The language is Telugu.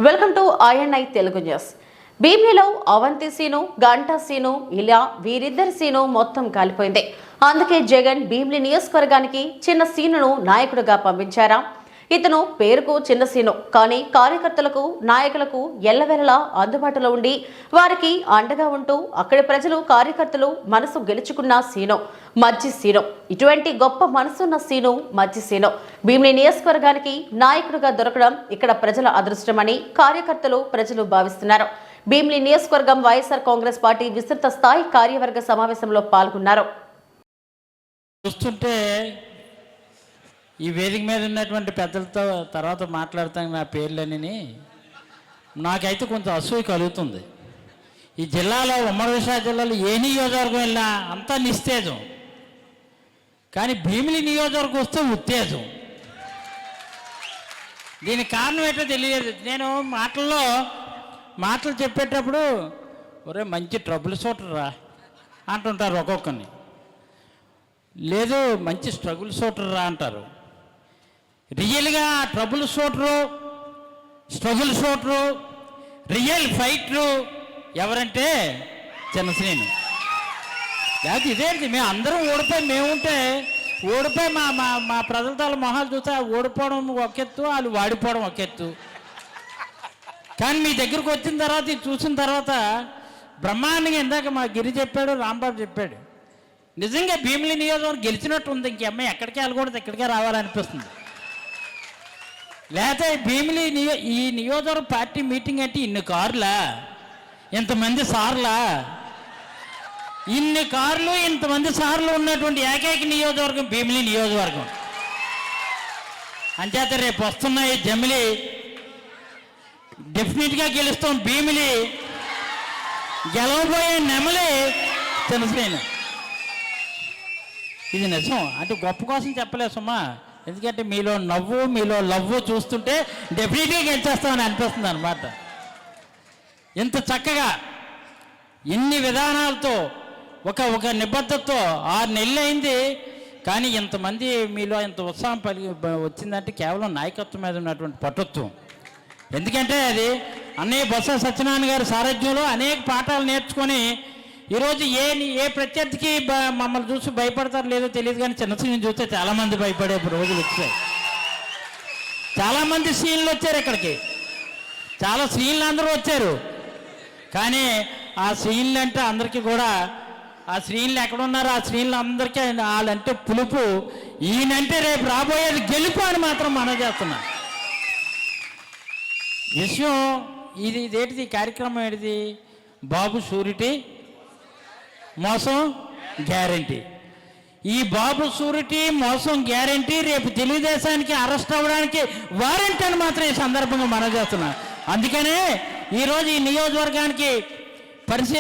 Welcome to INI Telugu news. భీమిలిలో అవంతి సీను, గంటా సీను ఇలా వీరిద్దరి సీను మొత్తం కాలిపోయింది. అందుకే జగన్ భీమిలి నియోజకవర్గానికి చిన్న సీనును నాయకుడిగా పంపించారా? ఇతను పేరుకు చిన్న సీను, కానీ కార్యకర్తలకు, నాయకులకు ఎల్లవెల్లలా అందుబాటులో ఉండి వారికి అండగా ఉంటూ అక్కడి ప్రజలు, కార్యకర్తలు మనసు గెలుచుకున్న సీను మజ్జి సీను. ఇటువంటి గొప్ప మనసున్న సీను మజ్జి సీను భీమిలి నియోజకవర్గానికి నాయకుడిగా దొరకడం ఇక్కడ ప్రజల అదృష్టమని కార్యకర్తలు, ప్రజలు భావిస్తున్నారు. భీమిలి నియోజకవర్గం వైఎస్ఆర్ కాంగ్రెస్ పార్టీ విస్తృత స్థాయి కార్యవర్గ సమావేశంలో పాల్గొన్నారు. ఈ వేదిక మీద ఉన్నటువంటి పెద్దలతో తర్వాత మాట్లాడతాను నా పేర్లన్నీ. నాకైతే కొంచెం అసూయ కలుగుతుంది. ఈ జిల్లాలో, ఉమ్మడి విశాఖ జిల్లాలో ఏ నియోజకవర్గం వెళ్ళినా అంతా నిస్తేజం, కానీ భీమిలి నియోజకవర్గం వస్తే ఉత్తేజం. దీనికి కారణం ఏంటో తెలియదు. నేను మాటలు చెప్పేటప్పుడు ఒరే మంచి ట్రబుల్ షూటర్ రా అంటుంటారు ఒక్కొక్కరిని, లేదు మంచి స్ట్రగుల్ షూటర్ రా అంటారు. రియల్గా trouble shooter, struggle shooter, real fighter ఎవరంటే చిన్నశ్రీను. లేకపోతే ఇదేంటి, మేము అందరం ఓడిపోయి మా ప్రజలతో మొహాలు చూస్తే ఓడిపోవడం ఒక ఎత్తు, వాళ్ళు వాడిపోవడం ఒక ఎత్తు. కానీ మీ దగ్గరకు వచ్చిన తర్వాత, ఇది చూసిన తర్వాత బ్రహ్మాండంగా ఇందాక మా గిరి చెప్పాడు, రాంబాబు చెప్పాడు, నిజంగా భీమిలి నియోజకవర్గం గెలిచినట్టు ఉంది. ఇంక అమ్మాయి ఎక్కడికి వెళ్ళకూడదు, ఇక్కడికే రావాలనిపిస్తుంది. లేకపోతే భీమిలి ఈ నియోజకవర్గ పార్టీ మీటింగ్ అంటే ఇన్ని కార్లా, ఇంతమంది సార్లా, ఇన్ని కార్లు ఇంతమంది సార్లు ఉన్నటువంటి ఏకైక నియోజకవర్గం భీమిలి నియోజకవర్గం. అంచేత రేపు వస్తున్నాయి జమిలి డెఫినెట్గా గెలుస్తాం. భీమిలి గెలవబోయే నెమలి చిన్నశ్రీను. ఇది నిజం, అంటే గొప్ప కోసం చెప్పలేదు సుమా. ఎందుకంటే మీలో లవ్వు చూస్తుంటే డెఫినెట్గా గెలిచేస్తామని అనిపిస్తుంది అనమాట. ఇంత చక్కగా ఇన్ని విధానాలతో ఒక నిబద్ధతతో 6 నెలలు అయింది, కానీ ఇంతమంది మీలో ఇంత ఉత్సాహం వచ్చిందంటే కేవలం నాయకత్వం మీద ఉన్నటువంటి పటుత్వం. ఎందుకంటే అది అన్నయ్య బొత్స సత్యనారాయణ గారి సారథ్యంలో అనేక పాఠాలు నేర్చుకొని ఈరోజు ఏ ప్రత్యర్థికి మమ్మల్ని చూసి భయపడతారో లేదో తెలియదు, కానీ చిన్నశ్రీని చూస్తే చాలామంది భయపడే రోజులు వచ్చాయి. చాలామంది శ్రీలు వచ్చారు ఇక్కడికి, చాలా శ్రీలు అందరూ వచ్చారు. కానీ ఆ శ్రీలు అంటే అందరికీ కూడా, ఆ శ్రీలు ఎక్కడున్నారో ఆ శ్రీలు అందరికీ వాళ్ళంటే పులుపు, ఈయనంటే రేపు రాబోయేది గెలుపు అని మాత్రం మనం చేస్తున్నాం. విషయం ఇదేంటిది, కార్యక్రమం ఏంటిది, బాబు షూరిటీ మోసం గ్యారంటీ. ఈ బాబు షూరిటీ మోసం గ్యారంటీ రేపు తెలుగుదేశానికి అరెస్ట్ అవ్వడానికి వారెంట్ అని మాత్రం ఈ సందర్భంగా మనం చేస్తున్నాం. అందుకనే ఈరోజు ఈ నియోజకవర్గానికి పరిశీలన